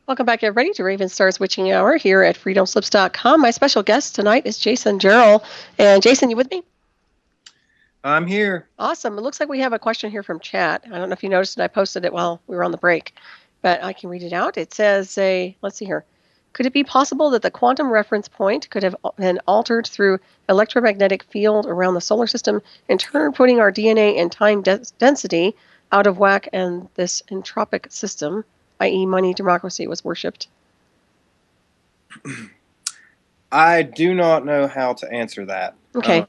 Welcome back, everybody, to Ravenstar's Witching Hour here at freedomslips.com. My special guest tonight is Jason Jarrell. And Jason, you with me? I'm here. Awesome. It looks like we have a question here from chat. I don't know if you noticed it. I posted it while we were on the break, but I can read it out. It says, let's see here. Could it be possible that the quantum reference point could have been altered through electromagnetic field around the solar system, in turn putting our DNA and time density out of whack, and this entropic system, i.e. money democracy, was worshipped? I do not know how to answer that. Okay.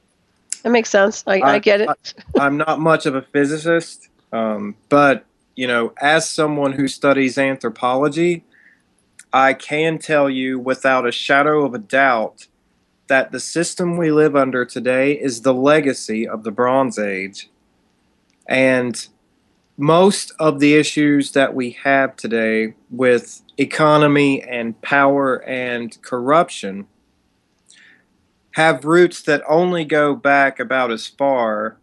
That makes sense. I get it. I'm not much of a physicist, but, as someone who studies anthropology, I can tell you without a shadow of a doubt that the system we live under today is the legacy of the Bronze Age. And most of the issues that we have today with economy and power and corruption have roots that only go back about as far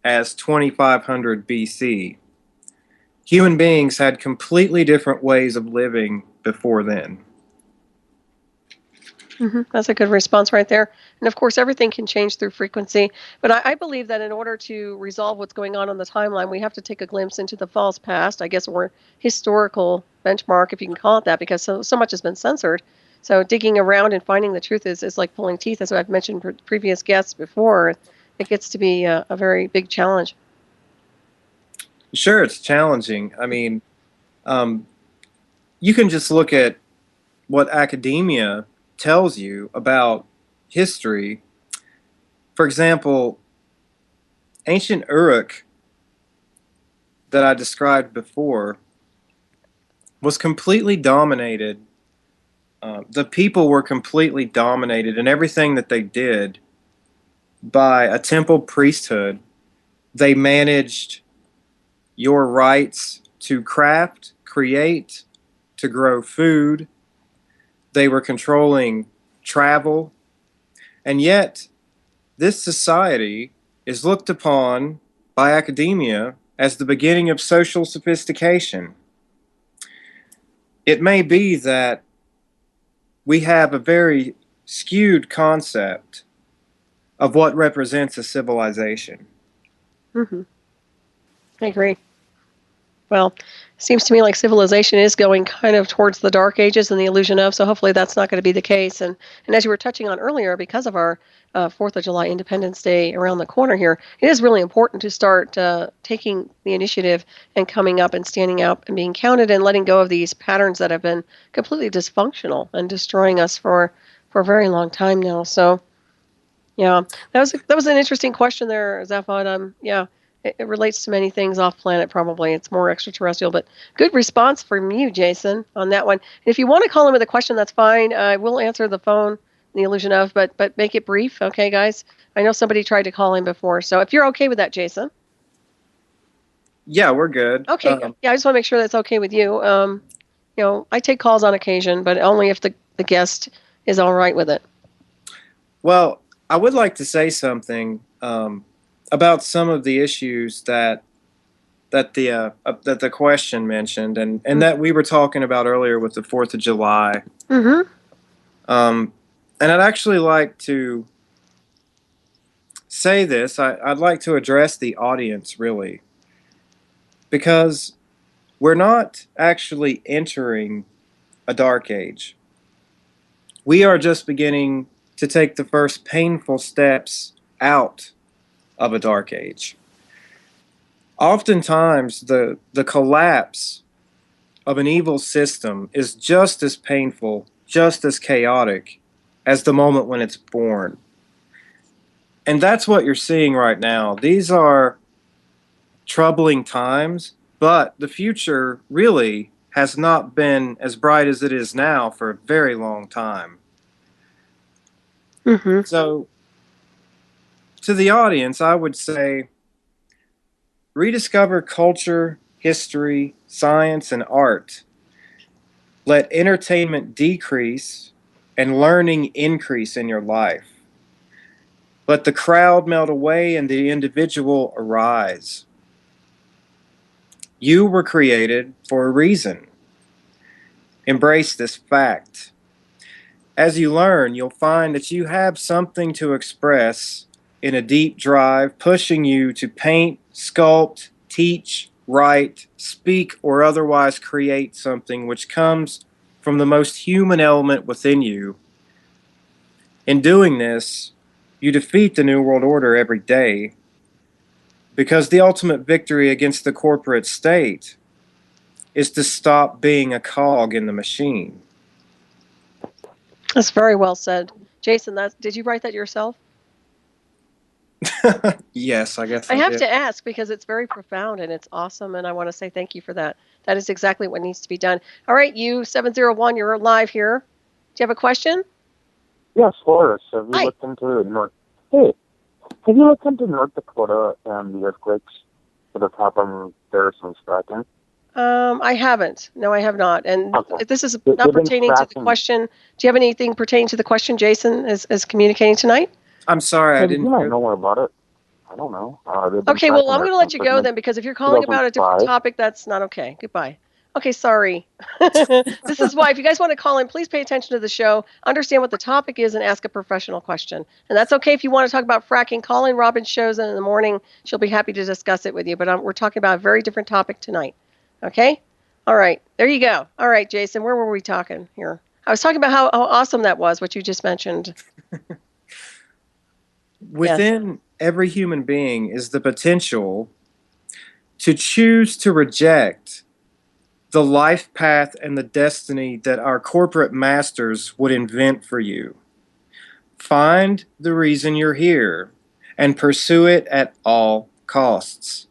as 2500 BC. Human beings had completely different ways of living before then. That's a good response right there. And of course, everything can change through frequency. But I believe that in order to resolve what's going on the timeline, we have to take a glimpse into the false past, I guess, or historical benchmark, if you can call it that, because so much has been censored. So digging around and finding the truth is like pulling teeth, as I've mentioned previous guests before. It gets to be a very big challenge. Sure, it's challenging. I mean, you can just look at what academia tells you about history. For example, ancient Uruk that I described before was completely dominated. The people were completely dominated in everything that they did by a temple priesthood. They managed your rights to craft, create, to grow food. They were controlling travel. And yet, this society is looked upon by academia as the beginning of social sophistication. It may be that we have a very skewed concept of what represents a civilization. I agree. Well, seems to me like civilization is going kind of towards the dark ages and the illusion of, so hopefully that's not going to be the case. And as you were touching on earlier, because of our 4th of July Independence Day around the corner here, it is really important to start taking the initiative and coming up and standing up and being counted and letting go of these patterns that have been completely dysfunctional and destroying us for a very long time now. So, yeah, that was an interesting question there, Zaphod. Yeah. It relates to many things off planet, probably. It's more extraterrestrial, but good response from you, Jason, on that one. And if you want to call in with a question, that's fine. I will answer the phone, the illusion of, but make it brief, okay, guys? I know somebody tried to call in before, so if you're okay with that, Jason. Yeah, we're good. Okay, yeah, I just want to make sure that's okay with you. I take calls on occasion, but only if the guest is all right with it. Well, I would like to say something about some of the issues that the question mentioned, and that we were talking about earlier with the 4th of July. And I'd actually like to say this. I'd like to address the audience, really, because we're not actually entering a dark age. We are just beginning to take the first painful steps out of a dark age. Oftentimes, the collapse of an evil system is just as painful, just as chaotic as the moment when it's born. And that's what you're seeing right now. These are troubling times, but the future really has not been as bright as it is now for a very long time. So, to the audience, I would say rediscover culture, history, science, and art. Let entertainment decrease and learning increase in your life. Let the crowd melt away and the individual arise. You were created for a reason. Embrace this fact. As you learn, you'll find that you have something to express in a deep drive, pushing you to paint, sculpt, teach, write, speak, or otherwise create something which comes from the most human element within you. In doing this, you defeat the New World Order every day, because the ultimate victory against the corporate state is to stop being a cog in the machine. That's very well said. Jason, did you write that yourself? Yes, I guess I have did. to ask because it's very profound and it's awesome, and I want to say thank you for that. That is exactly what needs to be done. All right, you 701, you're live here. Do you have a question? Yes, Solaris. Have you Hi. looked into Have you looked into North Dakota and the earthquakes that have happened there since fracking? I haven't. No, I have not. And Okay. this is They've not been pertaining to the fracking. question. Do you have anything pertaining to the question Jason is communicating tonight? I'm sorry, I Maybe didn't you might hear. know more about it. I don't know. They've been Okay, well, fracking I'm there going to let since you like go then because if you're calling about a different 2005. topic, that's not okay. Goodbye. Okay, sorry. This is why if you guys want to call in, please pay attention to the show, understand what the topic is, and ask a professional question. And that's okay if you want to talk about fracking. Call in Robin's shows in the morning. She'll be happy to discuss it with you. But we're talking about a very different topic tonight. Okay? All right. There you go. All right, Jason, where were we talking here? I was talking about how awesome that was, what you just mentioned. Within every human being is the potential to choose to reject the life path and the destiny that our corporate masters would invent for you. Find the reason you're here and pursue it at all costs.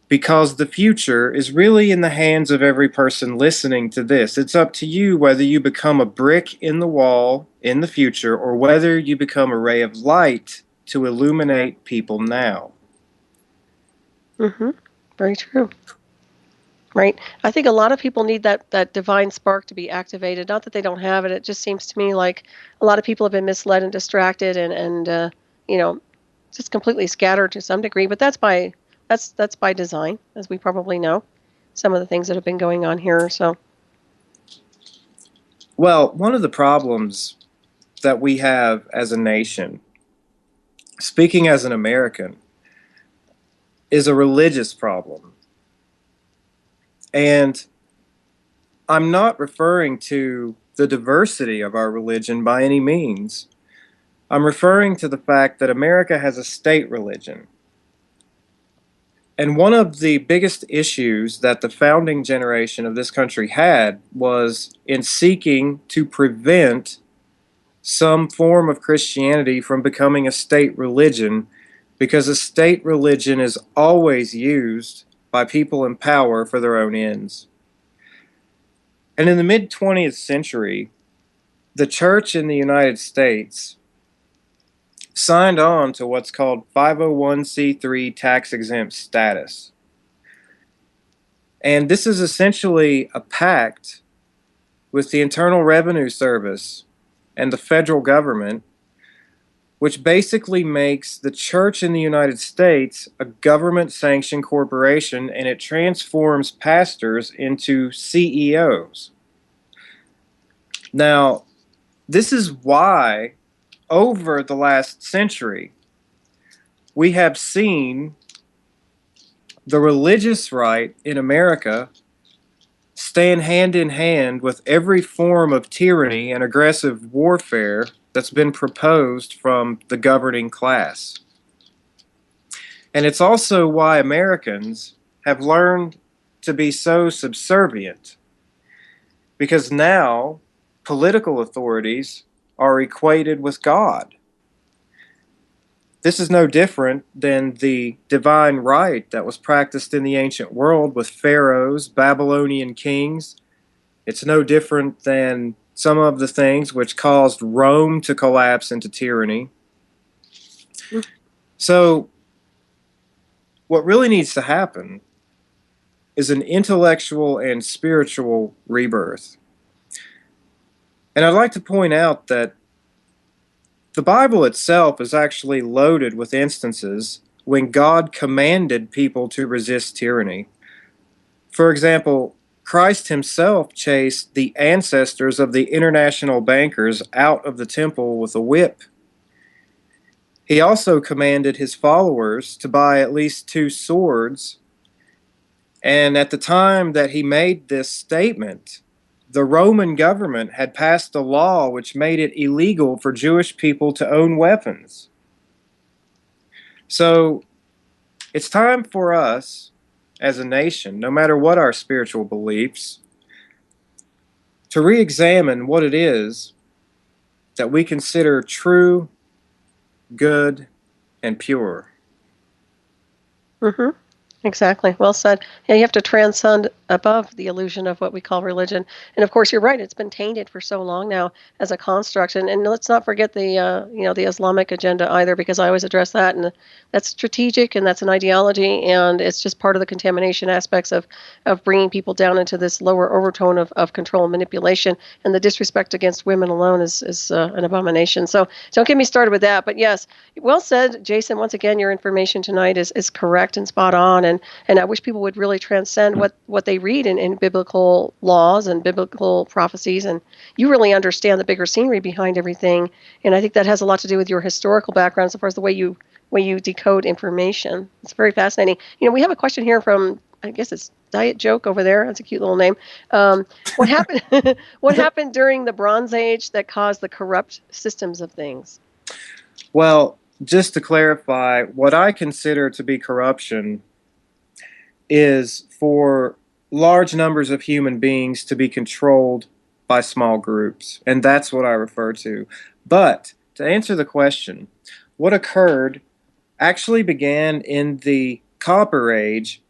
Because the future is really in the hands of every person listening to this. It's up to you whether you become a brick in the wall in the future or whether you become a ray of light to illuminate people now. Mm-hmm. Very true. Right. I think a lot of people need that divine spark to be activated. Not that they don't have it. It just seems to me like a lot of people have been misled and distracted and you know, just completely scattered to some degree. But that's by design, as we probably know. Some of the things that have been going on here. So Well, one of the problems that we have as a nation, speaking as an American, is a religious problem. And I'm not referring to the diversity of our religion by any means. I'm referring to the fact that America has a state religion. And one of the biggest issues that the founding generation of this country had was in seeking to prevent some form of Christianity from becoming a state religion, because a state religion is always used by people in power for their own ends. And in the mid 20th century, the church in the United States signed on to what's called 501c3 tax exempt status. And this is essentially a pact with the Internal Revenue Service and the federal government, which basically makes the church in the United States a government-sanctioned corporation, and it transforms pastors into CEOs. Now, this is why, over the last century, we have seen the religious right in America stand hand in hand with every form of tyranny and aggressive warfare that's been proposed from the governing class. And it's also why Americans have learned to be so subservient, because now political authorities are equated with God. This is no different than the divine right that was practiced in the ancient world with pharaohs, Babylonian kings. It's no different than some of the things which caused Rome to collapse into tyranny. So, what really needs to happen is an intellectual and spiritual rebirth. And I'd like to point out that the Bible itself is actually loaded with instances when God commanded people to resist tyranny. For example, Christ himself chased the ancestors of the international bankers out of the temple with a whip. He also commanded his followers to buy at least 2 swords. And at the time that he made this statement, the Roman government had passed a law which made it illegal for Jewish people to own weapons. So it's time for us as a nation, no matter what our spiritual beliefs, to re-examine what it is that we consider true, good, and pure. Mm-hmm. Exactly. Well said. Yeah, you have to transcend above the illusion of what we call religion. And of course, you're right. It's been tainted for so long now as a construct. And let's not forget the Islamic agenda either, because I always address that. And that's strategic, and that's an ideology, and it's just part of the contamination aspects of bringing people down into this lower overtone of control and manipulation. And the disrespect against women alone is an abomination. So don't get me started with that. But yes, well said, Jason. Once again, your information tonight is correct and spot on. And I wish people would really transcend what they read in biblical laws and biblical prophecies. And you really understand the bigger scenery behind everything. And I think that has a lot to do with your historical background as far as the way you decode information. It's very fascinating. We have a question here from, I guess it's Diet Joke over there. That's a cute little name. What happened? What happened during the Bronze Age that caused the corrupt systems of things? Well, just to clarify, what I consider to be corruption is for large numbers of human beings to be controlled by small groups, and that's what I refer to. But to answer the question, what occurred actually began in the Copper Age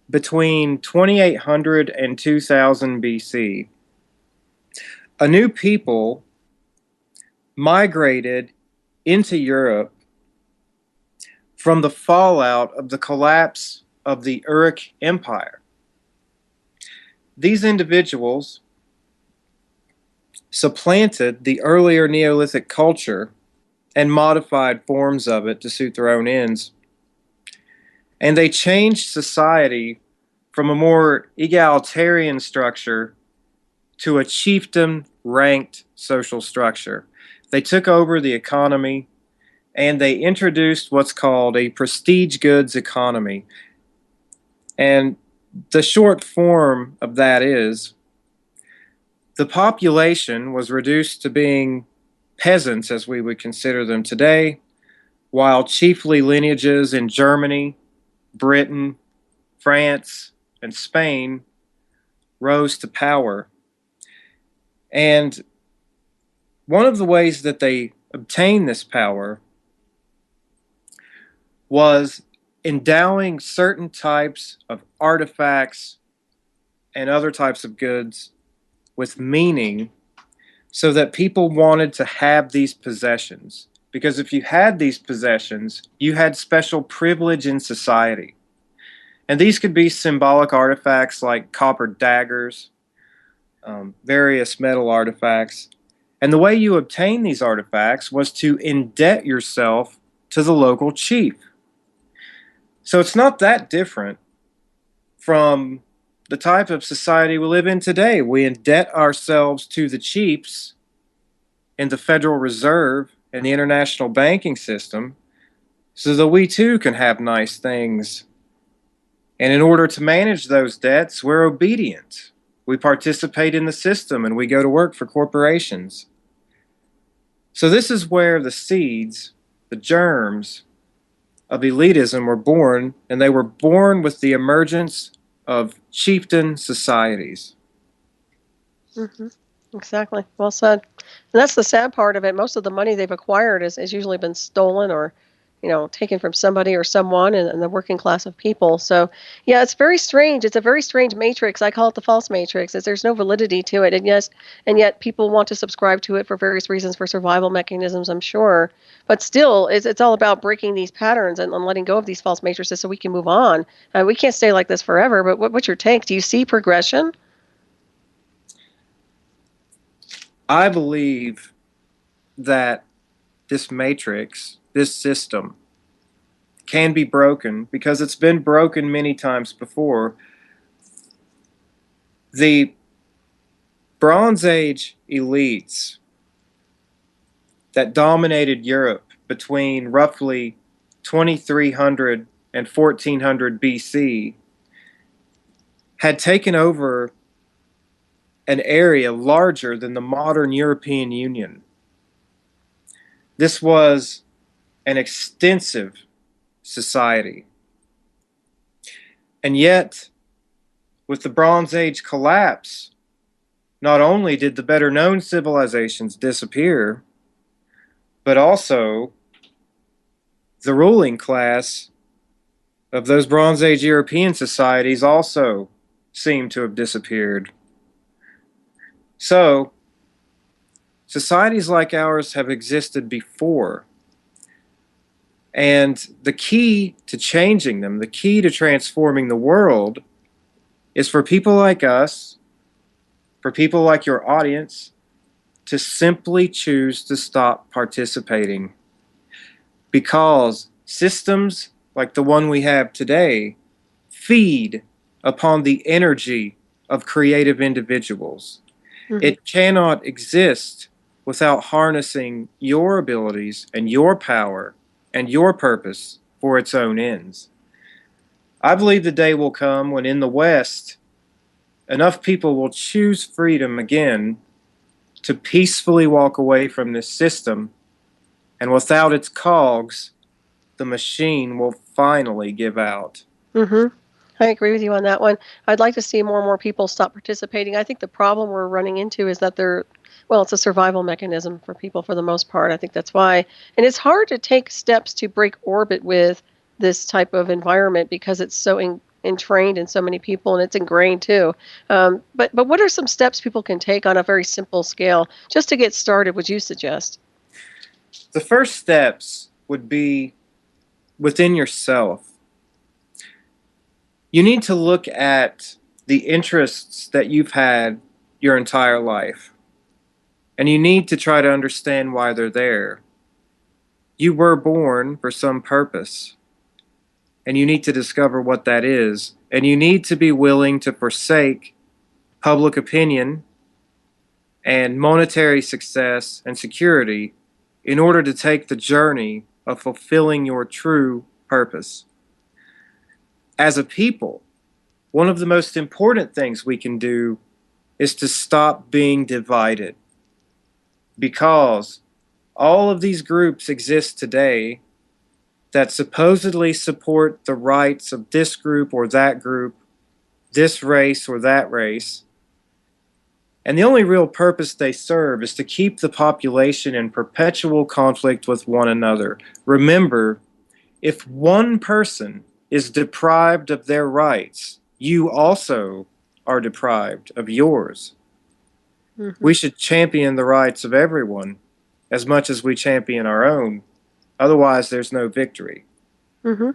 between 2800 and 2000 BC. A new people migrated into Europe from the fallout of the collapse of the Uruk Empire. These individuals supplanted the earlier Neolithic culture and modified forms of it to suit their own ends. And they changed society from a more egalitarian structure to a chieftain-ranked social structure. They took over the economy, and they introduced what's called a prestige goods economy. And the short form of that is the population was reduced to being peasants, as we would consider them today, while chiefly lineages in Germany, Britain, France, and Spain rose to power. And one of the ways that they obtained this power was endowing certain types of artifacts and other types of goods with meaning so that people wanted to have these possessions. Because if you had these possessions, you had special privilege in society. And these could be symbolic artifacts like copper daggers, various metal artifacts. And the way you obtain these artifacts was to indebt yourself to the local chief. So it's not that different from the type of society we live in today. We indebt ourselves to the chiefs in the Federal Reserve and the international banking system so that we too can have nice things. And in order to manage those debts, we're obedient. We participate in the system and we go to work for corporations. So this is where the seeds, the germs of elitism were born, and they were born with the emergence of chieftain societies. Mm-hmm. Exactly. Well said. And that's the sad part of it. Most of the money they've acquired has usually been stolen or, taken from somebody or someone in the working class of people. So, yeah, it's very strange. It's a very strange matrix. I call it the false matrix. There's no validity to it. And yet people want to subscribe to it for various reasons, for survival mechanisms, I'm sure. But still, it's all about breaking these patterns and letting go of these false matrices so we can move on. We can't stay like this forever. But what's your take? Do you see progression? I believe that this matrix, this system, can be broken because it's been broken many times before. The Bronze Age elites that dominated Europe between roughly 2300 and 1400 BC had taken over an area larger than the modern European Union. This was an extensive society. And yet, with the Bronze Age collapse, not only did the better known civilizations disappear, but also the ruling class of those Bronze Age European societies also seemed to have disappeared. So, societies like ours have existed before. And the key to changing them, the key to transforming the world, is for people like us, for people like your audience, to simply choose to stop participating. Because systems like the one we have today feed upon the energy of creative individuals. Mm-hmm. It cannot exist without harnessing your abilities and your power and your purpose for its own ends. I believe the day will come when in the West, enough people will choose freedom again to peacefully walk away from this system, and without its cogs, the machine will finally give out. Mm-hmm. I agree with you on that one. I'd like to see more and more people stop participating. I think the problem we're running into is that it's a survival mechanism for people for the most part. I think that's why. And it's hard to take steps to break orbit with this type of environment because it's so entrained in so many people and it's ingrained too. But what are some steps people can take on a very simple scale just to get started, would you suggest? The first steps would be within yourself. You need to look at the interests that you've had your entire life. And you need to try to understand why they're there. You were born for some purpose. And you need to discover what that is. And you need to be willing to forsake public opinion and monetary success and security in order to take the journey of fulfilling your true purpose. As a people, one of the most important things we can do is to stop being divided. Because all of these groups exist today that supposedly support the rights of this group or that group, this race or that race. And the only real purpose they serve is to keep the population in perpetual conflict with one another. Remember, if one person is deprived of their rights, you also are deprived of yours. Mm-hmm. We should champion the rights of everyone as much as we champion our own. Otherwise, there's no victory. Mm-hmm.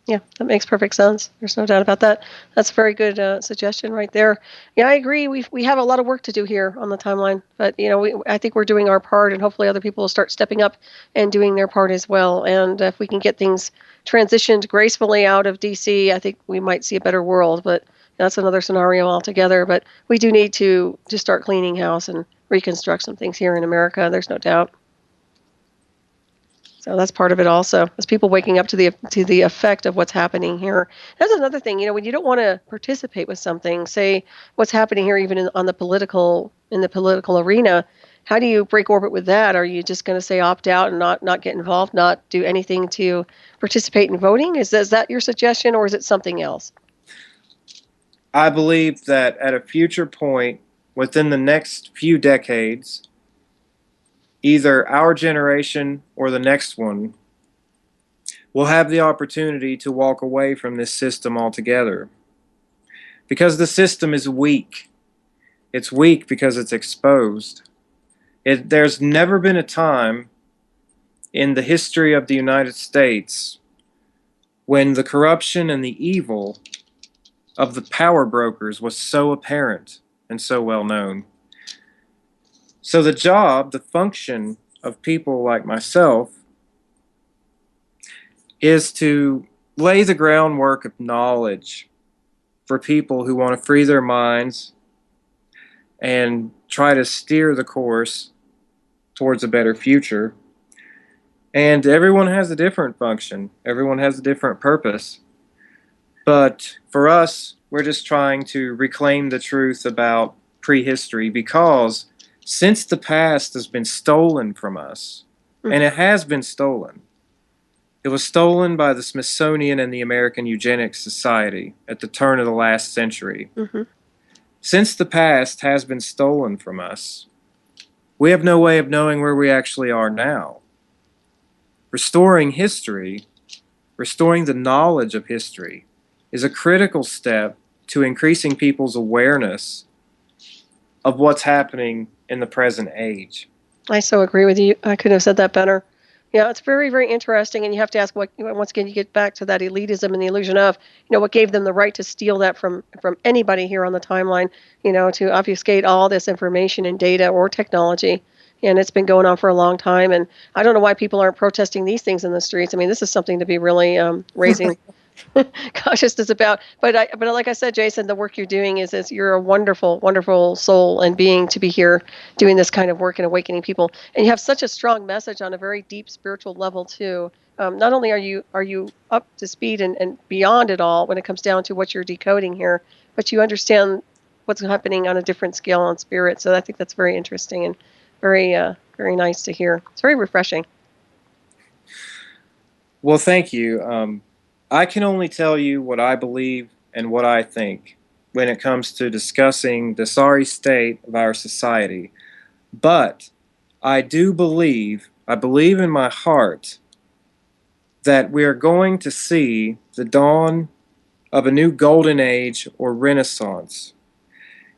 Yeah, that makes perfect sense. There's no doubt about that. That's a very good suggestion right there. Yeah, I agree. We have a lot of work to do here on the timeline, but I think we're doing our part, and hopefully other people will start stepping up and doing their part as well. And if we can get things transitioned gracefully out of DC, I think we might see a better world. But that's another scenario altogether. But we do need to start cleaning house and reconstruct some things here in America. There's no doubt. So that's part of it also, is people waking up to the effect of what's happening here. That's another thing, when you don't want to participate with something, say what's happening here even in the political arena, how do you break orbit with that? Are you just going to say opt out and not get involved, not do anything to participate in voting? Is that your suggestion, or is it something else? I believe that at a future point within the next few decades, either our generation or the next one will have the opportunity to walk away from this system altogether. Because the system is weak. It's weak because it's exposed. There's never been a time in the history of the United States when the corruption and the evil of the power brokers was so apparent and so well known. So the function of people like myself is to lay the groundwork of knowledge for people who want to free their minds and try to steer the course towards a better future. And everyone has a different function. Everyone has a different purpose. But for us, we're just trying to reclaim the truth about prehistory, because since the past has been stolen from us, and it has been stolen, it was stolen by the Smithsonian and the American Eugenics Society at the turn of the last century. Mm-hmm. Since the past has been stolen from us, we have no way of knowing where we actually are now. Restoring history, restoring the knowledge of history, is a critical step to increasing people's awareness of what's happening in the present age. I so agree with you. I couldn't have said that better. Yeah, it's very, very interesting, and you have to ask what. Once again, you get back to that elitism and the illusion of, what gave them the right to steal that from anybody here on the timeline, to obfuscate all this information and data or technology. And it's been going on for a long time, and I don't know why people aren't protesting these things in the streets. I mean, this is something to be really raising cautiousness about. But like I said, Jason, the work you're doing is you're a wonderful, wonderful soul and being to be here doing this kind of work and awakening people. And you have such a strong message on a very deep spiritual level too. Not only are you up to speed and beyond it all when it comes down to what you're decoding here, but you understand what's happening on a different scale on spirit. So I think that's very interesting and very very nice to hear. It's very refreshing. Well, thank you. I can only tell you what I believe and what I think when it comes to discussing the sorry state of our society. But I believe in my heart that we are going to see the dawn of a new golden age or renaissance.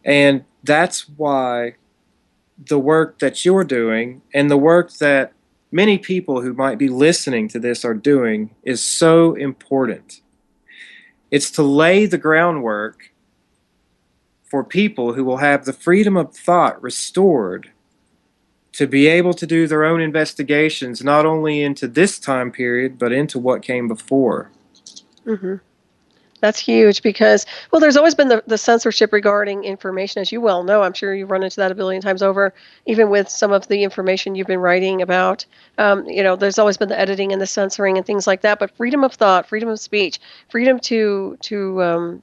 And that's why the work that you're doing and the work that many people who might be listening to this are doing is so important. It's to lay the groundwork for people who will have the freedom of thought restored to be able to do their own investigations, not only into this time period, but into what came before. Mm-hmm. That's huge because, well, there's always been the censorship regarding information, as you well know. I'm sure you've run into that a billion times over, even with some of the information you've been writing about. There's always been the editing and the censoring and things like that. But freedom of thought, freedom of speech, freedom to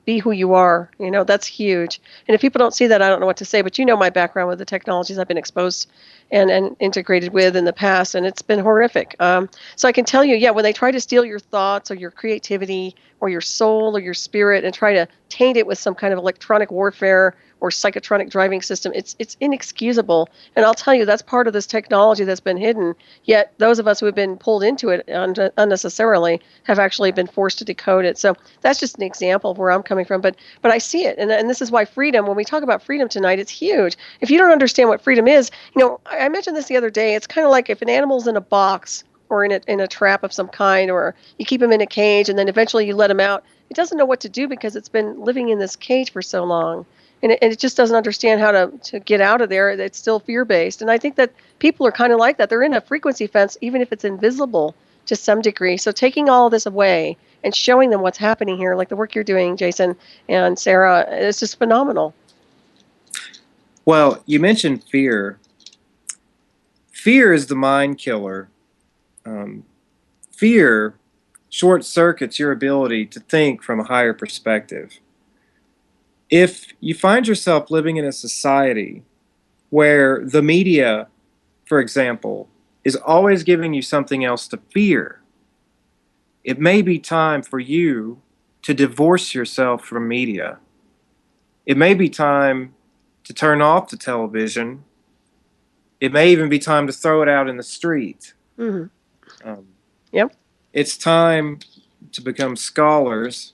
be who you are, that's huge. And if people don't see that, I don't know what to say. But my background with the technologies I've been exposed and integrated with in the past, and it's been horrific. So I can tell you, when they try to steal your thoughts or your creativity or your soul or your spirit and try to taint it with some kind of electronic warfare or psychotronic driving system, it's inexcusable. And I'll tell you, that's part of this technology that's been hidden, yet those of us who have been pulled into it unnecessarily have actually been forced to decode it. So that's just an example of where I'm coming from. But I see it, and this is why freedom, when we talk about freedom tonight, it's huge. If you don't understand what freedom is, I mentioned this the other day, it's kind of like if an animal's in a box or in a trap of some kind, or you keep him in a cage and then eventually you let him out, it doesn't know what to do because it's been living in this cage for so long. And it just doesn't understand how to get out of there. It's still fear-based. And I think that people are kind of like that. They're in a frequency fence, even if it's invisible to some degree. So taking all this away and showing them what's happening here, like the work you're doing, Jason and Sarah, is just phenomenal. Well, you mentioned fear. Fear is the mind killer. Fear short circuits your ability to think from a higher perspective. If you find yourself living in a society where the media, for example, is always giving you something else to fear, it may be time for you to divorce yourself from media. It may be time to turn off the television. It may even be time to throw it out in the street. Mm-hmm. Yep. It's time to become scholars,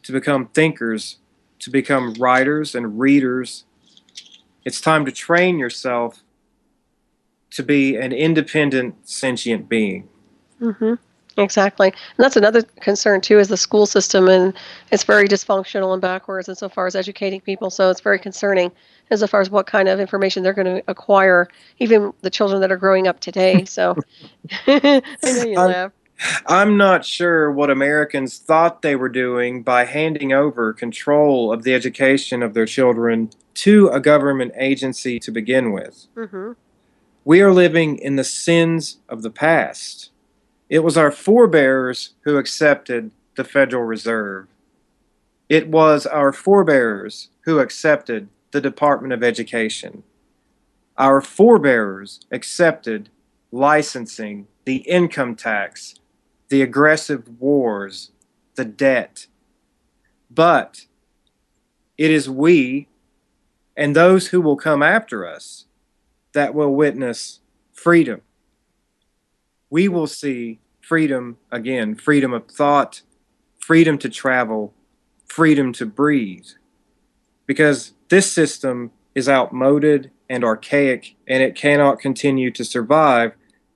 to become thinkers, to become writers and readers. It's time to train yourself to be an independent, sentient being. Mm-hmm. Exactly. And that's another concern, too, is the school system. And it's very dysfunctional and backwards insofar as educating people. So it's very concerning as far as what kind of information they're going to acquire, even the children that are growing up today. So I know you laugh. I'm not sure what Americans thought they were doing by handing over control of the education of their children to a government agency to begin with. Mm-hmm. We are living in the sins of the past. It was our forebears who accepted the Federal Reserve. It was our forebears who accepted the Department of Education. Our forebears accepted licensing, the income tax, the aggressive wars, the debt. But it is we and those who will come after us that will witness freedom. We will see freedom again, freedom of thought, freedom to travel, freedom to breathe. Because this system is outmoded and archaic, and it cannot continue to survive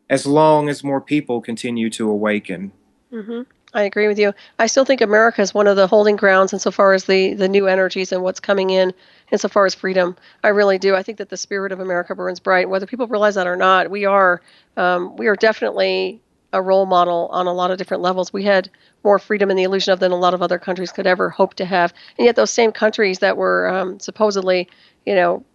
as long as more people continue to awaken. Mm-hmm. I agree with you. I still think America is one of the holding grounds insofar as the new energies and what's coming in insofar as freedom. I really do. I think that the spirit of America burns bright. Whether people realize that or not, we are definitely a role model on a lot of different levels. We had more freedom and the illusion of than a lot of other countries could ever hope to have. And yet those same countries that were supposedly, you know,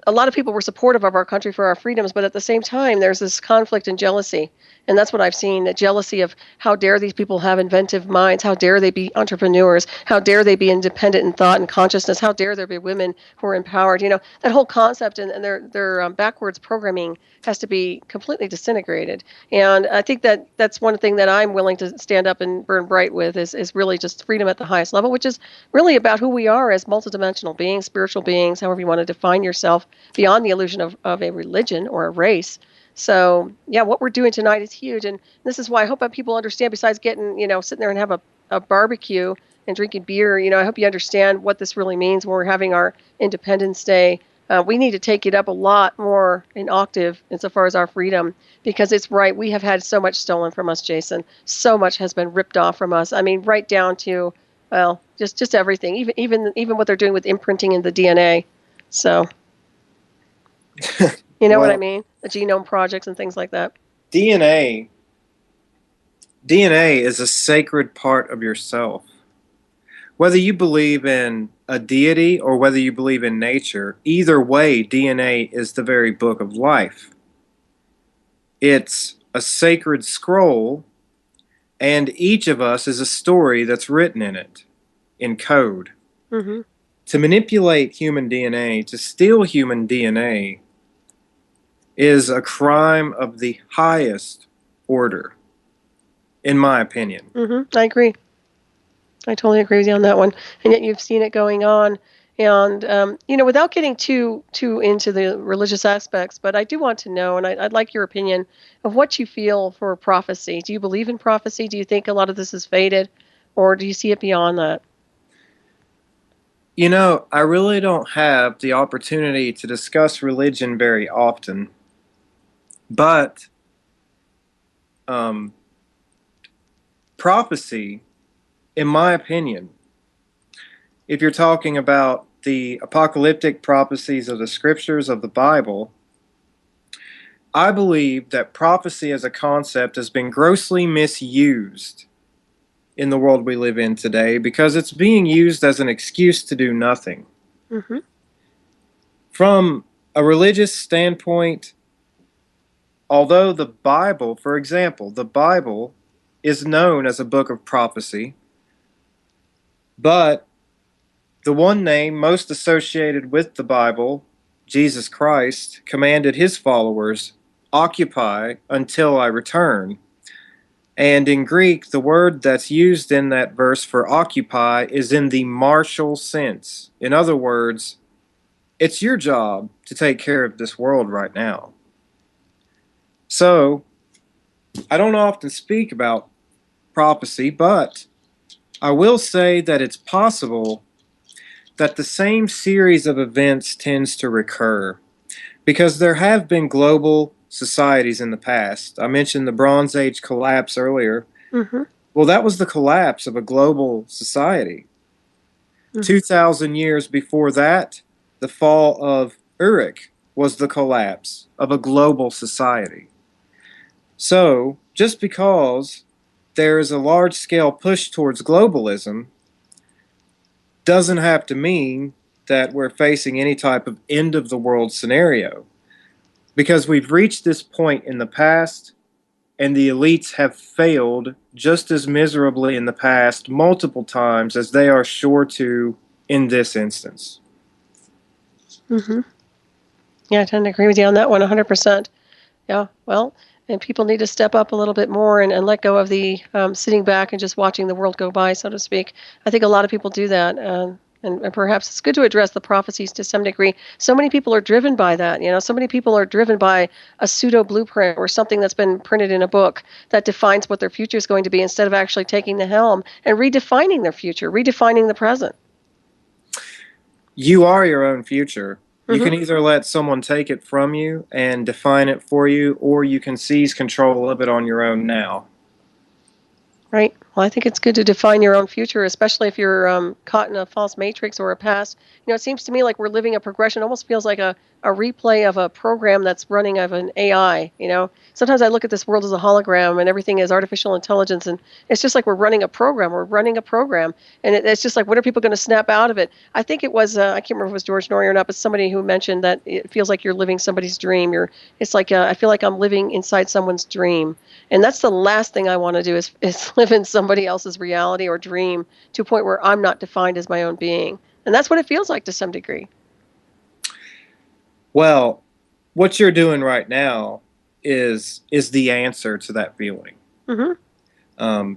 a lot of people were supportive of our country for our freedoms, but at the same time, there's this conflict and jealousy. And that's what I've seen, the jealousy of how dare these people have inventive minds? How dare they be entrepreneurs? How dare they be independent in thought and consciousness? How dare there be women who are empowered? You know, that whole concept and their backwards programming has to be completely disintegrated. And I think that that's one thing that I'm willing to stand up and burn bright with is really just freedom at the highest level, which is really about who we are as multidimensional beings, spiritual beings, however you want to define yourself, beyond the illusion of a religion or a race. So, yeah, what we're doing tonight is huge. And this is why I hope that people understand, besides getting, sitting there and have a barbecue and drinking beer, I hope you understand what this really means when we're having our Independence Day. We need to take it up a lot more in octave insofar as our freedom, because it's right. We have had so much stolen from us, Jason. So much has been ripped off from us. I mean, right down to, well, just everything, even what they're doing with imprinting in the DNA. So, you know what I mean? The genome projects and things like that. DNA is a sacred part of yourself. Whether you believe in a deity or whether you believe in nature, either way, DNA is the very book of life. It's a sacred scroll, and each of us is a story that's written in it, in code. Mm-hmm. To manipulate human DNA, to steal human DNA, is a crime of the highest order, in my opinion. Mm-hmm. I agree. I totally agree with you on that one. And yet you've seen it going on. And, without getting too into the religious aspects, but I do want to know, and I'd like your opinion of what you feel for prophecy. Do you believe in prophecy? Do you think a lot of this is faded? Or do you see it beyond that? I really don't have the opportunity to discuss religion very often. But prophecy, in my opinion, if you're talking about the apocalyptic prophecies of the scriptures of the Bible, I believe that prophecy as a concept has been grossly misused in the world we live in today because it's being used as an excuse to do nothing. Mm-hmm. From a religious standpoint, although the Bible, for example, the Bible is known as a book of prophecy, but the one name most associated with the Bible, Jesus Christ, commanded his followers, "Occupy until I return." And in Greek, the word that's used in that verse for occupy is in the martial sense. In other words, it's your job to take care of this world right now. So, I don't often speak about prophecy, but I will say that it's possible that the same series of events tends to recur because there have been global societies in the past. I mentioned the Bronze Age collapse earlier. Mm-hmm. Well, that was the collapse of a global society. Mm-hmm. 2,000 years before that, the fall of Uruk was the collapse of a global society. So, just because there is a large-scale push towards globalism doesn't have to mean that we're facing any type of end-of-the-world scenario. Because we've reached this point in the past, and the elites have failed just as miserably in the past multiple times as they are sure to in this instance. Mm-hmm. Yeah, I tend to agree with you on that one 100%. Yeah, well, and people need to step up a little bit more and let go of the sitting back and just watching the world go by, so to speak. I think a lot of people do that. And perhaps it's good to address the prophecies to some degree. So many people are driven by that. So many people are driven by a pseudo blueprint or something that's been printed in a book that defines what their future is going to be instead of actually taking the helm and redefining their future, redefining the present. You are your own future. You Mm-hmm. can either let someone take it from you and define it for you, or you can seize control of it on your own now. Right. Well, I think it's good to define your own future, especially if you're caught in a false matrix or a past. It seems to me like we're living a progression. It almost feels like a replay of a program that's running of an AI. Sometimes I look at this world as a hologram and everything is artificial intelligence, and it's just like we're running a program. We're running a program, and it's just like, when are people going to snap out of it? I think it was I can't remember if it was George Norrie or not, but somebody who mentioned that it feels like you're living somebody's dream. It's like I feel like I'm living inside someone's dream. And that's the last thing I want to do is live in somebody else's reality or dream to a point where I'm not defined as my own being. And that's what it feels like to some degree. Well, what you're doing right now is the answer to that feeling. Mm-hmm.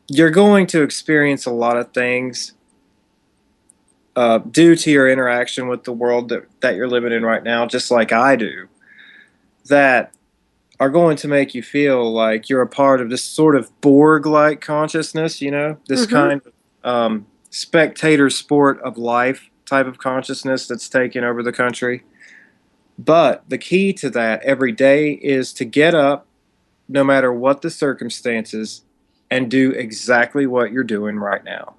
You're going to experience a lot of things due to your interaction with the world that you're living in right now, just like I do, that are going to make you feel like you're a part of this sort of Borg-like consciousness, this Mm-hmm. kind of spectator sport of life type of consciousness that's taken over the country. But the key to that every day is to get up, no matter what the circumstances, and do exactly what you're doing right now.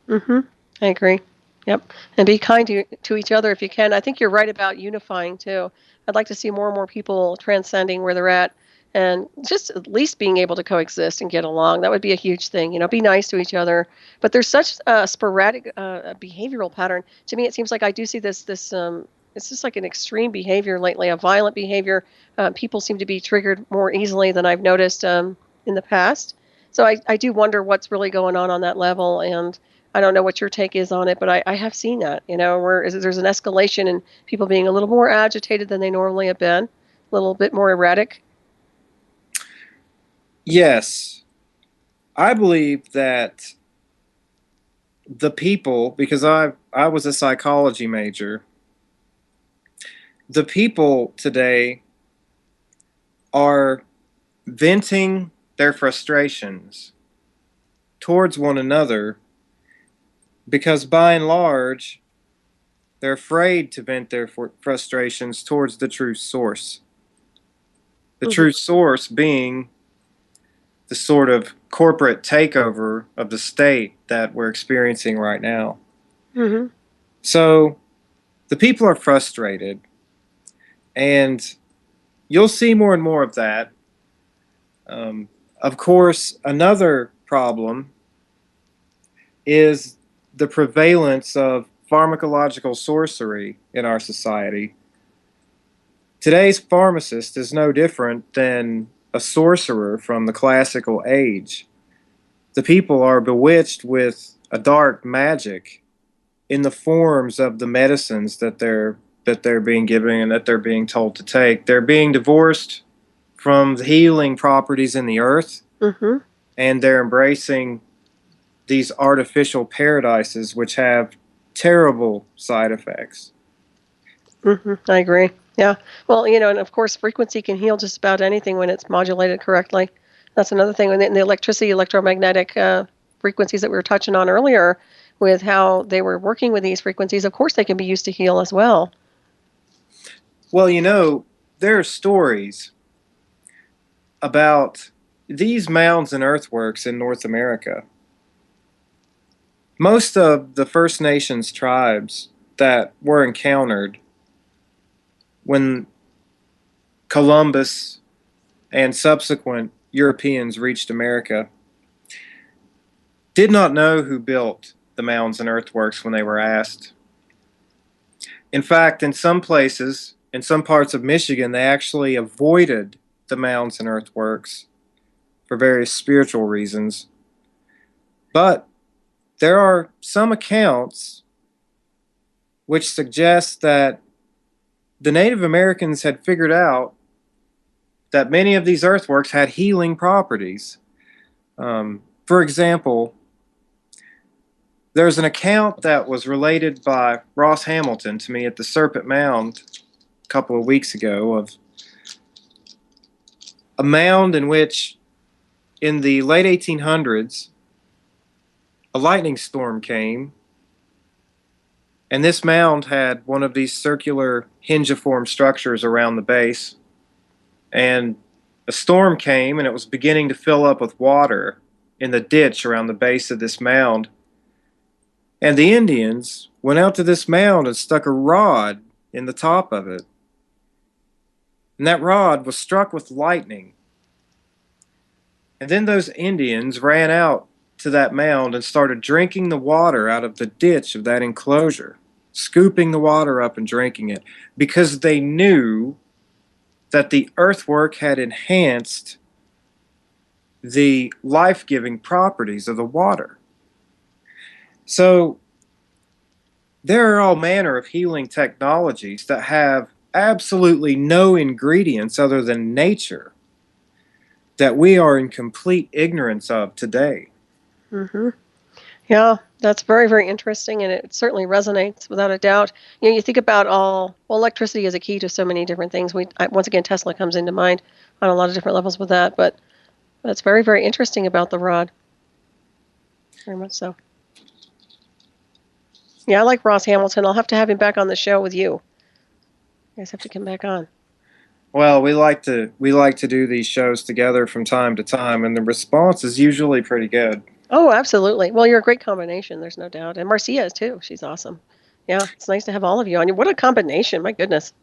Mm-hmm. I agree. Yep. And be kind to each other if you can. I think you're right about unifying too. I'd like to see more and more people transcending where they're at and just at least being able to coexist and get along. That would be a huge thing. Be nice to each other. But there's such a sporadic behavioral pattern. To me, it seems like I do see this it's just like an extreme behavior lately, a violent behavior. People seem to be triggered more easily than I've noticed in the past. So I do wonder what's really going on that level. And I don't know what your take is on it, but I have seen that, where there's an escalation and people being a little more agitated than they normally have been, a little bit more erratic. Yes. I believe that the people, because I was a psychology major, the people today are venting their frustrations towards one another because by and large, they're afraid to vent their frustrations towards the true source. The true source being the sort of corporate takeover of the state that we're experiencing right now. Mm-hmm. So the people are frustrated, and you'll see more and more of that. Of course, another problem is the prevalence of pharmacological sorcery in our society. Today's pharmacist is no different than a sorcerer from the classical age. The people are bewitched with a dark magic in the forms of the medicines that they're being given and that they're being told to take. They're being divorced from the healing properties in the earth, Mm-hmm. and they're embracing these artificial paradises which have terrible side effects. Mm-hmm. I agree. Yeah. Well, and of course, frequency can heal just about anything when it's modulated correctly. That's another thing. And the electricity, electromagnetic frequencies that we were touching on earlier, with how they were working with these frequencies, of course, they can be used to heal as well. Well, there are stories about these mounds and earthworks in North America. Most of the First Nations tribes that were encountered when Columbus and subsequent Europeans reached America did not know who built the mounds and earthworks when they were asked. In fact, in some places, in some parts of Michigan, they actually avoided the mounds and earthworks for various spiritual reasons. But there are some accounts which suggest that the Native Americans had figured out that many of these earthworks had healing properties. For example, there's an account that was related by Ross Hamilton to me at the Serpent Mound a couple of weeks ago of a mound in which, in the late 1800s, a lightning storm came, and this mound had one of these circular hingiform structures around the base, and a storm came and it was beginning to fill up with water in the ditch around the base of this mound. And the Indians went out to this mound and stuck a rod in the top of it. And that rod was struck with lightning. And then those Indians ran out to that mound and started drinking the water out of the ditch of that enclosure, scooping the water up and drinking it, because they knew that the earthwork had enhanced the life-giving properties of the water. So there are all manner of healing technologies that have absolutely no ingredients other than nature that we are in complete ignorance of today. Mm-hmm. Yeah, that's very, very interesting, and it certainly resonates without a doubt. You think about electricity is a key to so many different things. Once again, Tesla comes into mind on a lot of different levels with that, but that's very, very interesting about the rod. Very much so. Yeah, I like Ross Hamilton. I'll have to have him back on the show with you. You guys have to come back on. Well, we like to do these shows together from time to time, and the response is usually pretty good. Oh, absolutely. Well, you're a great combination, there's no doubt. And Marcia is too. She's awesome. Yeah, it's nice to have all of you on. What a combination, my goodness.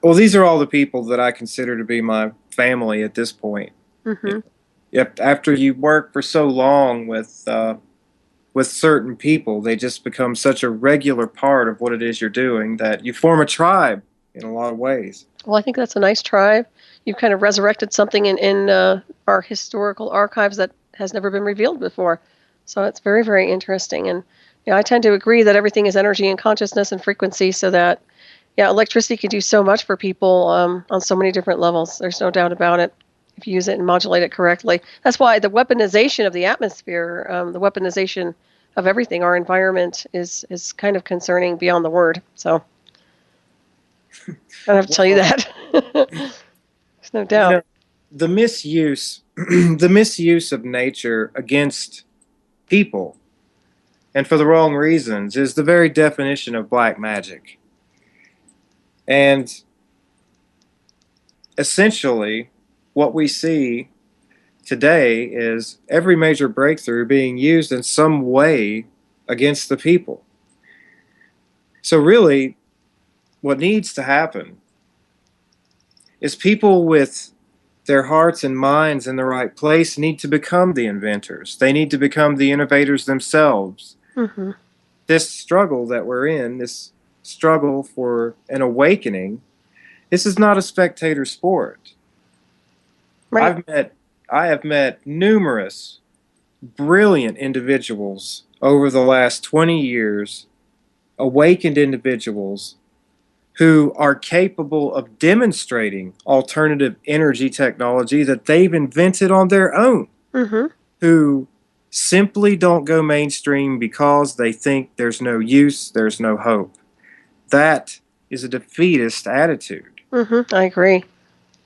Well, these are all the people that I consider to be my family at this point. Mm-hmm. Yep. After you work for so long with certain people, they just become such a regular part of what it is you're doing that you form a tribe in a lot of ways. Well, I think that's a nice tribe. You've kind of resurrected something in our historical archives that has never been revealed before. So it's very, very interesting. And I tend to agree that everything is energy and consciousness and frequency, so that, electricity can do so much for people on so many different levels. There's no doubt about it if you use it and modulate it correctly. That's why the weaponization of the atmosphere, the weaponization of everything, our environment, is kind of concerning beyond the word. So I don't have to tell you that. There's no doubt. The misuse of nature against people, and for the wrong reasons, is the very definition of black magic. And essentially, what we see today is every major breakthrough being used in some way against the people. So really, what needs to happen is people with their hearts and minds in the right place need to become the inventors. They need to become the innovators themselves. Mm-hmm. This struggle that we're in, this struggle for an awakening, this is not a spectator sport. Right. I have met numerous brilliant individuals over the last 20 years, awakened individuals who are capable of demonstrating alternative energy technology that they've invented on their own, Mm-hmm. who simply don't go mainstream because they think there's no use, there's no hope. That is a defeatist attitude. Mm-hmm. I agree.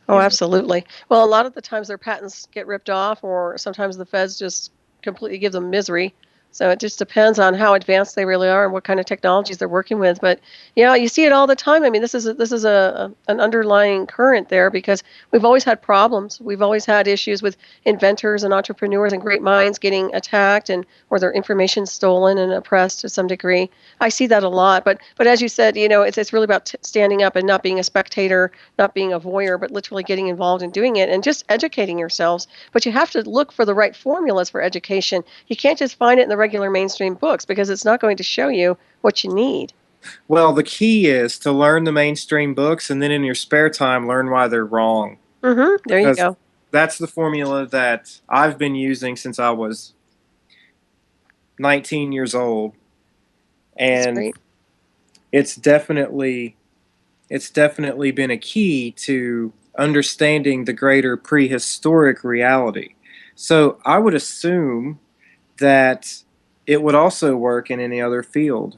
Oh, absolutely. Well, a lot of the times their patents get ripped off, or sometimes the feds just completely give them misery. So it just depends on how advanced they really are and what kind of technologies they're working with. But yeah, you see it all the time. I mean, this is an underlying current there because we've always had problems. We've always had issues with inventors and entrepreneurs and great minds getting attacked and or their information stolen and oppressed to some degree. I see that a lot. But as you said, it's really about standing up and not being a spectator, not being a voyeur, but literally getting involved in doing it and just educating yourselves. But you have to look for the right formulas for education. You can't just find it in the regular mainstream books because it's not going to show you what you need. Well, the key is to learn the mainstream books and then in your spare time learn why they're wrong. There you go. That's the formula that I've been using since I was 19 years old. And it's definitely been a key to understanding the greater prehistoric reality. So I would assume that it would also work in any other field.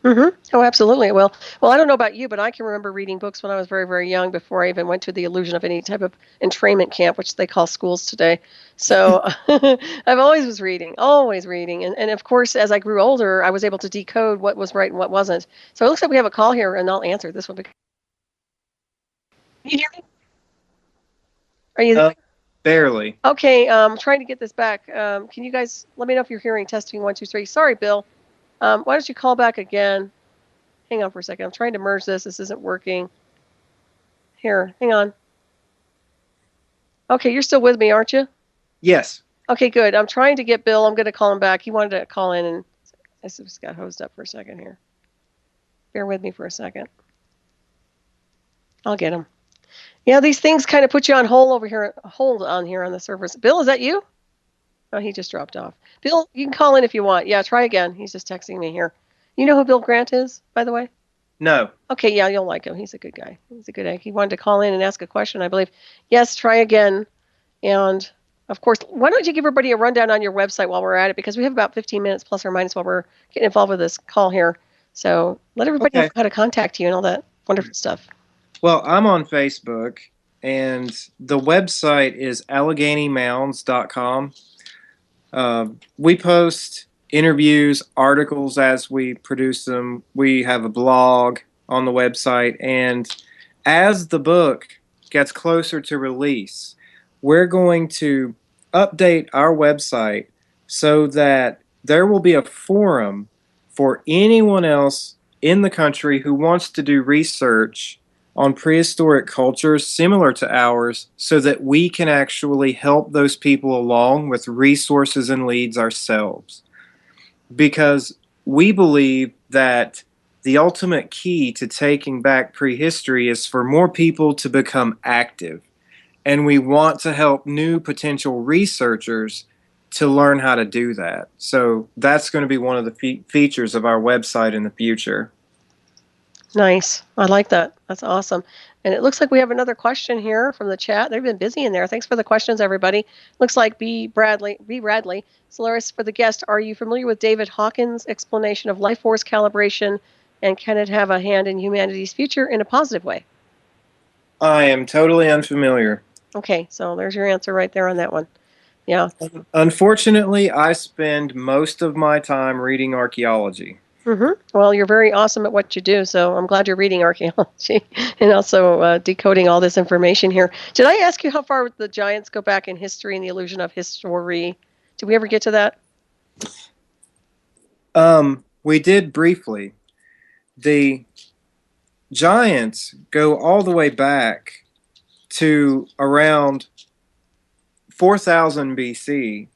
Oh, absolutely. Well, I don't know about you, but I can remember reading books when I was very, very young before I even went to the illusion of any type of entrainment camp, which they call schools today. So I've always was reading, always reading. And of course, as I grew older, I was able to decode what was right and what wasn't. So it looks like we have a call here, and I'll answer this one. Can you hear me? Are you there? Barely. Okay, trying to get this back. Can you guys let me know if you're hearing testing 1, 2, 3? Sorry, Bill. Why don't you call back again? Hang on for a second. I'm trying to merge this. This isn't working. Here, hang on. Okay, you're still with me, aren't you? Yes. Okay, good. I'm trying to get Bill. I'm going to call him back. He wanted to call in, and I just got hosed up for a second here. Bear with me for a second. I'll get him. Yeah, these things kind of put you on hold on here on the servers. Bill, is that you? Oh, he just dropped off. Bill, you can call in if you want. Yeah, try again. He's just texting me here. You know who Bill Grant is, by the way? No. Okay, yeah, you'll like him. He's a good guy. He's a good egg. He wanted to call in and ask a question, I believe. Yes, try again. And, of course, why don't you give everybody a rundown on your website while we're at it? Because we have about 15 minutes plus or minus while we're getting involved with this call here. So let everybody know how to contact you and all that wonderful stuff. Well, I'm on Facebook, and the website is AlleghenyMounds.com. We post interviews, articles as we produce them. We have a blog on the website, and as the book gets closer to release, we're going to update our website so that there will be a forum for anyone else in the country who wants to do research on prehistoric cultures similar to ours so that we can actually help those people along with resources and leads ourselves. Because we believe that the ultimate key to taking back prehistory is for more people to become active. And we want to help new potential researchers to learn how to do that. So that's going to be one of the features of our website in the future. Nice. I like that. That's awesome. And it looks like we have another question here from the chat. They've been busy in there. Thanks for the questions, everybody. Looks like B. Radley, Solaris, for the guest, are you familiar with David Hawkins' explanation of life force calibration, and can it have a hand in humanity's future in a positive way? I am totally unfamiliar. Okay, so there's your answer right there on that one. Yeah. Unfortunately, I spend most of my time reading archaeology. Well, you're very awesome at what you do, so I'm glad you're reading archaeology and also decoding all this information here. Did I ask you how far the giants go back in history and the illusion of history? Did we ever get to that? We did briefly. The giants go all the way back to around 4000 BC.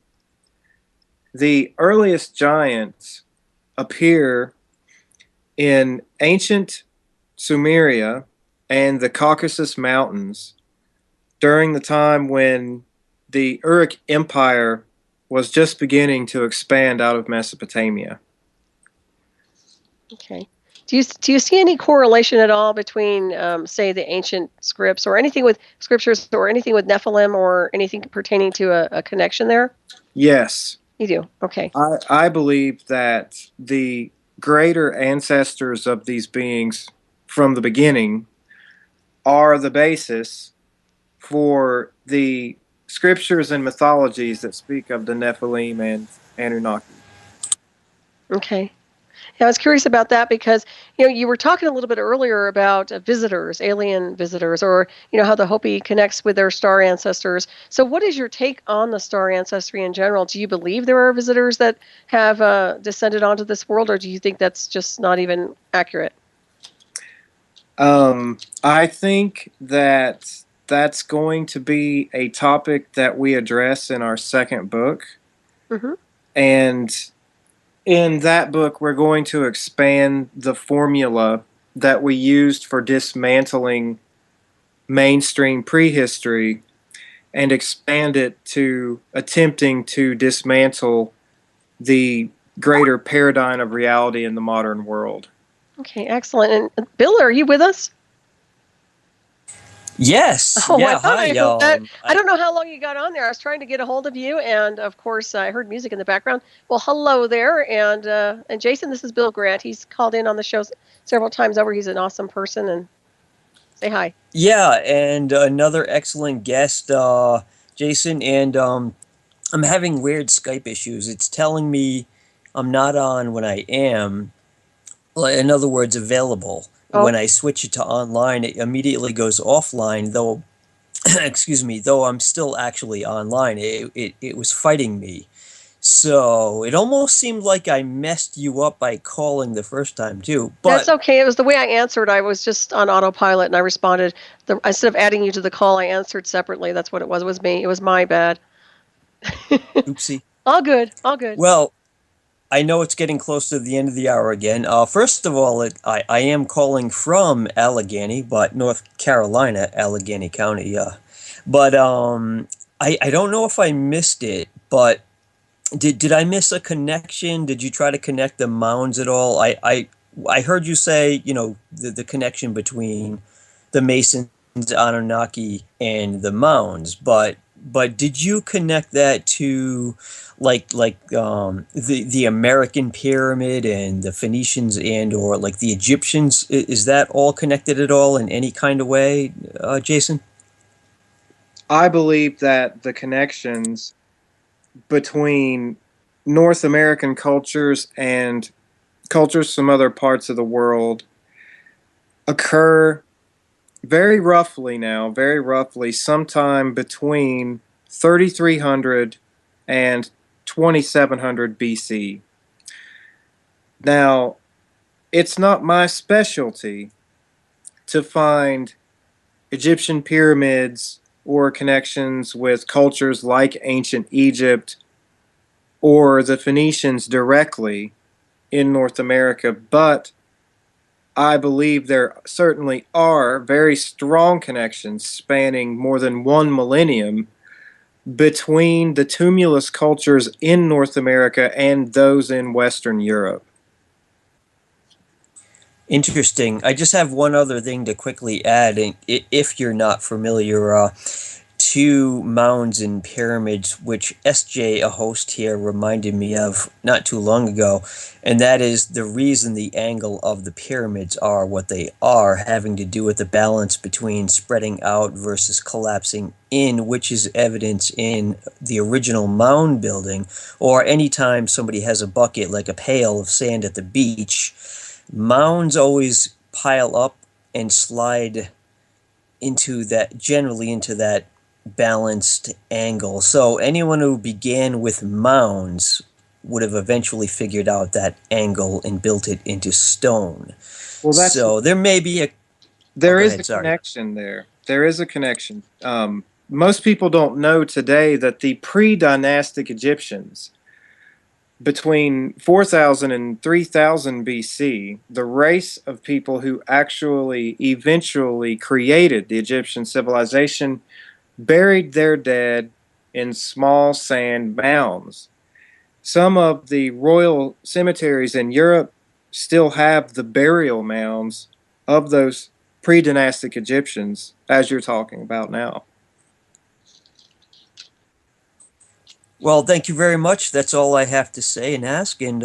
The earliest giants appear in ancient Sumeria and the Caucasus Mountains during the time when the Uruk Empire was just beginning to expand out of Mesopotamia. Okay. Do you see any correlation at all between, say, the ancient scripts or anything with scriptures or anything with Nephilim or anything pertaining to a connection there? Yes. You do? Okay. I believe that the greater ancestors of these beings from the beginning are the basis for the scriptures and mythologies that speak of the Nephilim and Anunnaki. Okay. Yeah, I was curious about that because, you were talking a little bit earlier about visitors, alien visitors, or, how the Hopi connects with their star ancestors. So what is your take on the star ancestry in general? Do you believe there are visitors that have descended onto this world, or do you think that's just not even accurate? I think that that's going to be a topic that we address in our second book. Mm-hmm. And in that book, we're going to expand the formula that we used for dismantling mainstream prehistory and expand it to attempting to dismantle the greater paradigm of reality in the modern world. Okay, excellent. And Bill, are you with us? Yes. Oh, I Yeah. thought I Hi. heard that. I don't know how long you got on there. I was trying to get a hold of you, and of course, I heard music in the background. Well, hello there, and Jason, this is Bill Grant. He's called in on the show several times over. He's an awesome person, and say hi. Yeah, and another excellent guest, Jason. And I'm having weird Skype issues. It's telling me I'm not on when I am. In other words, available. Oh, When I switch it to online, it immediately goes offline. Though, excuse me, though I'm still actually online. It was fighting me. So it almost seemed like I messed you up by calling the first time too. that's But okay. It was the way I answered. I was just on autopilot, and I responded. Instead of adding you to the call, I answered separately. That's what it was. It was me. It was my bad. oopsie. All good. All good. Well, I know it's getting close to the end of the hour again. First of all, I am calling from Allegheny, but North Carolina, Allegheny County. But I don't know if I missed it, but did I miss a connection? Did you try to connect the mounds at all? I heard you say, the connection between the Masons, Anunnaki, and the mounds, but did you connect that to the American pyramid and the Phoenicians and or like the Egyptians? Is that all connected at all in any kind of way, Jason? I believe that the connections between North American cultures and cultures from other parts of the world occur very roughly, sometime between 3300 and 2700 BC. Now, it's not my specialty to find Egyptian pyramids or connections with cultures like ancient Egypt or the Phoenicians directly in North America, but I believe there certainly are very strong connections spanning more than one millennium between the tumulus cultures in North America and those in Western Europe. Interesting. I just have one other thing to quickly add, and if you're not familiar, to mounds and pyramids, which SJ, a host here, reminded me of not too long ago, and that is the reason the angle of the pyramids are what they are, having to do with the balance between spreading out versus collapsing in, which is evidence in the original mound building, or anytime somebody has a bucket like a pail of sand at the beach. Mounds always pile up and slide generally into that balanced angle. So anyone who began with mounds would have eventually figured out that angle and built it into stone. Well, so there may be a connection there. There is a connection. Most people don't know today that the pre-dynastic Egyptians, between 4000 and 3000 BC, the race of people who actually eventually created the Egyptian civilization buried their dead in small sand mounds. Some of the royal cemeteries in Europe still have the burial mounds of those pre-dynastic Egyptians, as you're talking about now. Well, thank you very much. That's all I have to say and ask, and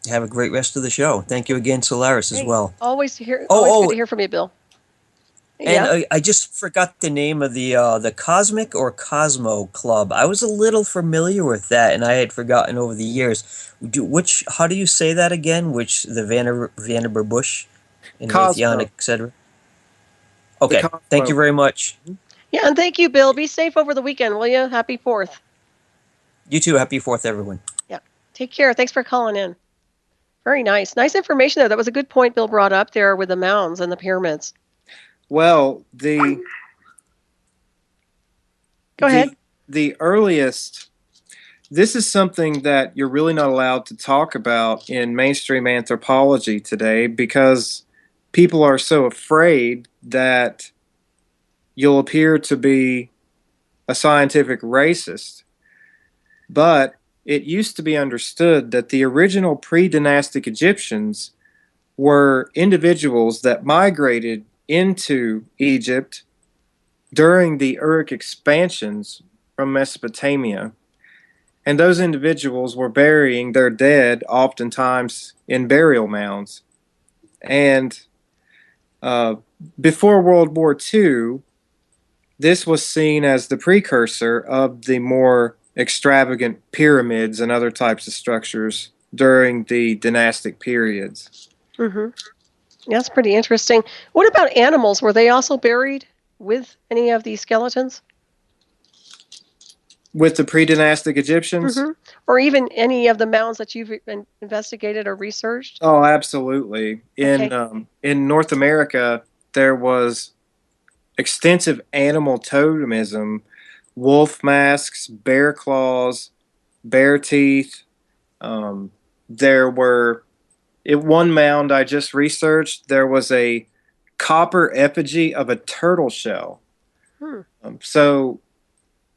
have a great rest of the show. Thank you again, Solaris, as well. Always good to hear from you, Bill. And Yeah. I just forgot the name of the Cosmic or Cosmo Club. I was a little familiar with that, and I had forgotten over the years. How do you say that again? Which the Vannevar Bush and Raytheon, Cosmo, etc. the Okay, thank Cosmo you very Club. much. Yeah, and thank you, Bill. Be safe over the weekend, will you? Happy 4th. You too. Happy 4th, everyone. Yeah. Take care. Thanks for calling in. Very nice. Nice information there. That was a good point Bill brought up there with the mounds and the pyramids. Well, Go ahead. the earliest. This is something that you're really not allowed to talk about in mainstream anthropology today because people are so afraid that you'll appear to be a scientific racist. But it used to be understood that the original pre-dynastic Egyptians were individuals that migrated into Egypt during the Uruk expansions from Mesopotamia. And those individuals were burying their dead oftentimes in burial mounds. And before World War II, this was seen as the precursor of the more extravagant pyramids and other types of structures during the dynastic periods. Mm-hmm. Yeah, that's pretty interesting. What about animals? Were they also buried with any of these skeletons? With the pre-dynastic Egyptians? Mm-hmm. Or even any of the mounds that you've investigated or researched? Oh, absolutely. Okay. In North America, there was extensive animal totemism, wolf masks, bear claws, bear teeth. There were, at one mound I just researched, there was a copper effigy of a turtle shell. Hmm. So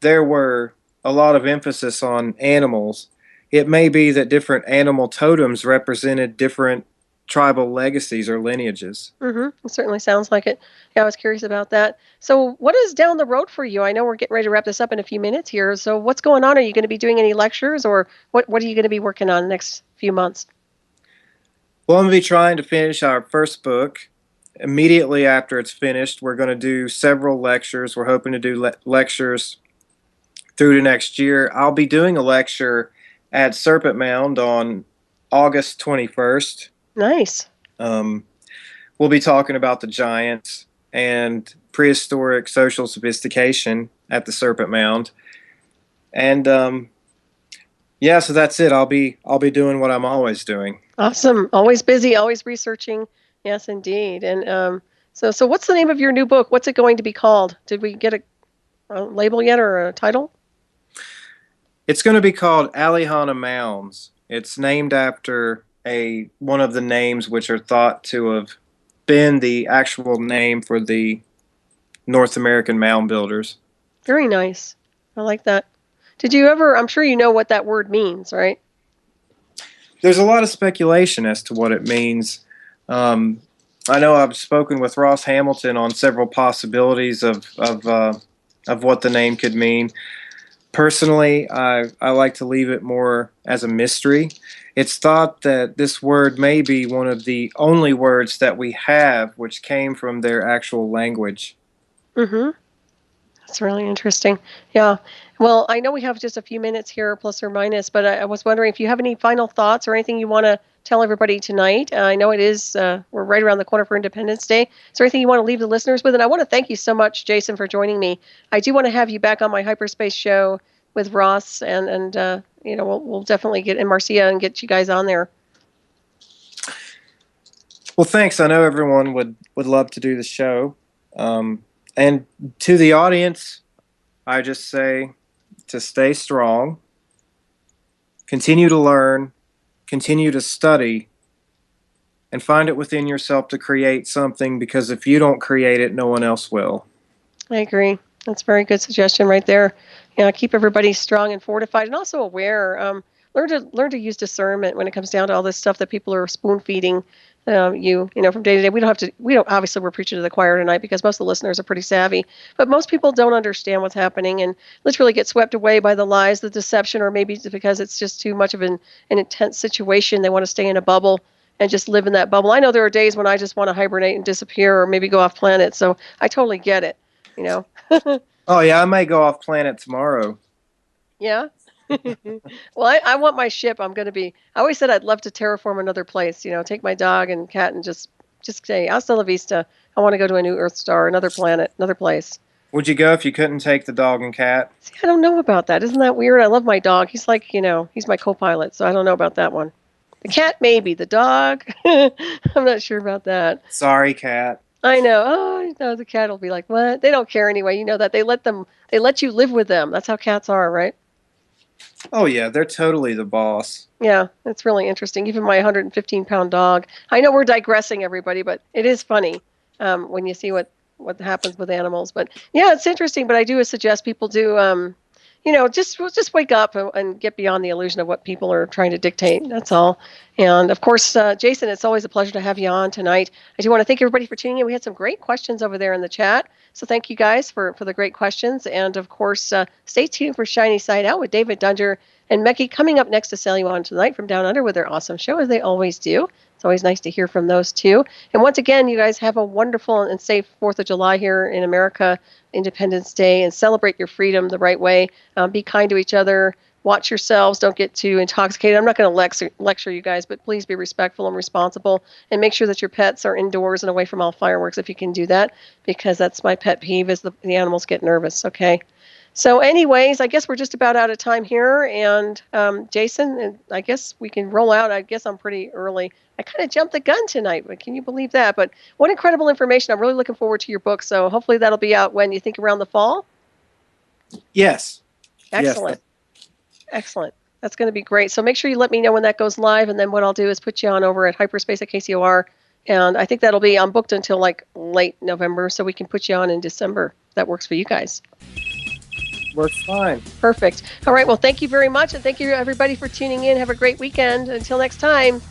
there were a lot of emphasis on animals. It may be that different animal totems represented different tribal legacies or lineages. Mm-hmm. It certainly sounds like it. Yeah, I was curious about that. So what is down the road for you? I know we're getting ready to wrap this up in a few minutes here. So what's going on? Are you going to be doing any lectures, or what are you going to be working on the next few months? Well, I'm going to be trying to finish our first book. Immediately after it's finished, we're going to do several lectures. We're hoping to do lectures through to next year. I'll be doing a lecture at Serpent Mound on August 21st. Nice. We'll be talking about the giants and prehistoric social sophistication at the Serpent Mound. And yeah, so that's it. I'll be doing what I'm always doing. Awesome. Always busy, always researching. Yes, indeed. And so what's the name of your new book? What's it going to be called? Did we get a label yet or a title? It's going to be called Alihana Mounds. It's named after one of the names which are thought to have been the actual name for the North American mound builders. Very nice. I like that. Did you ever, I'm sure you know what that word means, right? There's a lot of speculation as to what it means. I know I've spoken with Ross Hamilton on several possibilities of what the name could mean. Personally, I like to leave it more as a mystery. It's thought that this word may be one of the only words that we have which came from their actual language. Mm-hmm. That's really interesting. Yeah. Well, I know we have just a few minutes here, plus or minus, but I was wondering if you have any final thoughts or anything you want to tell everybody tonight. I know it is, we're right around the corner for Independence Day. Is there anything you want to leave the listeners with? And I want to thank you so much, Jason, for joining me. I do want to have you back on my hyperspace show with Ross, and we'll definitely get in Marcia and get you guys on there. Well, thanks. I know everyone would love to do the show. And to the audience, I just say to stay strong, continue to learn, continue to study, and find it within yourself to create something, because if you don't create it, no one else will. I agree. That's a very good suggestion right there. Yeah, keep everybody strong and fortified, and also aware. Learn to use discernment when it comes down to all this stuff that people are spoon feeding you from day to day. We don't obviously we're preaching to the choir tonight because most of the listeners are pretty savvy, but most people don't understand what's happening and literally get swept away by the lies, the deception, or maybe it's because it's just too much of an intense situation. They want to stay in a bubble and just live in that bubble. I know there are days when I just want to hibernate and disappear or maybe go off planet. So I totally get it, you know. Oh yeah, I may go off planet tomorrow. Yeah. Well, I want my ship. I always said I'd love to terraform another place, you know, take my dog and cat and just say, hasta la vista. I want to go to a new Earth star, another planet, another place. Would you go if you couldn't take the dog and cat? See, I don't know about that. Isn't that weird? I love my dog. He's like, you know, he's my co-pilot, so I don't know about that one. The cat, maybe. The dog, I'm not sure about that. Sorry, cat. I know. Oh, no, the cat will be like, what? They don't care anyway. You know that they let you live with them. That's how cats are, right? Oh yeah, they're totally the boss. Yeah, it's really interesting. Even my 115-pound dog. I know we're digressing, everybody, but it is funny when you see what happens with animals. But yeah, it's interesting. But I do suggest people do, you know, just wake up and get beyond the illusion of what people are trying to dictate. That's all. And of course, Jason, it's always a pleasure to have you on tonight. I do want to thank everybody for tuning in. We had some great questions over there in the chat. So thank you guys for the great questions. And of course, stay tuned for Shiny Side Out with David Dunger and Mecky coming up next to sell you on tonight from Down Under with their awesome show, as they always do. It's always nice to hear from those two. And once again, you guys have a wonderful and safe 4th of July here in America, Independence Day, and celebrate your freedom the right way. Be kind to each other. Watch yourselves. Don't get too intoxicated. I'm not going to lecture you guys, but please be respectful and responsible. And make sure that your pets are indoors and away from all fireworks if you can do that, because that's my pet peeve is the animals get nervous, okay? So anyways, I guess we're just about out of time here. And Jason, I guess we can roll out. I guess I'm pretty early. I kind of jumped the gun tonight, but can you believe that? But what incredible information. I'm really looking forward to your book. So hopefully that'll be out when you think around the fall. Yes. Excellent. Yes. Excellent. That's going to be great. So make sure you let me know when that goes live. And then what I'll do is put you on over at Hyperspace at KCOR. And I think that'll be, I'm booked until like late November. So we can put you on in December. That works for you guys. Works fine. Perfect. All right. Well, thank you very much. And thank you everybody for tuning in. Have a great weekend. Until next time.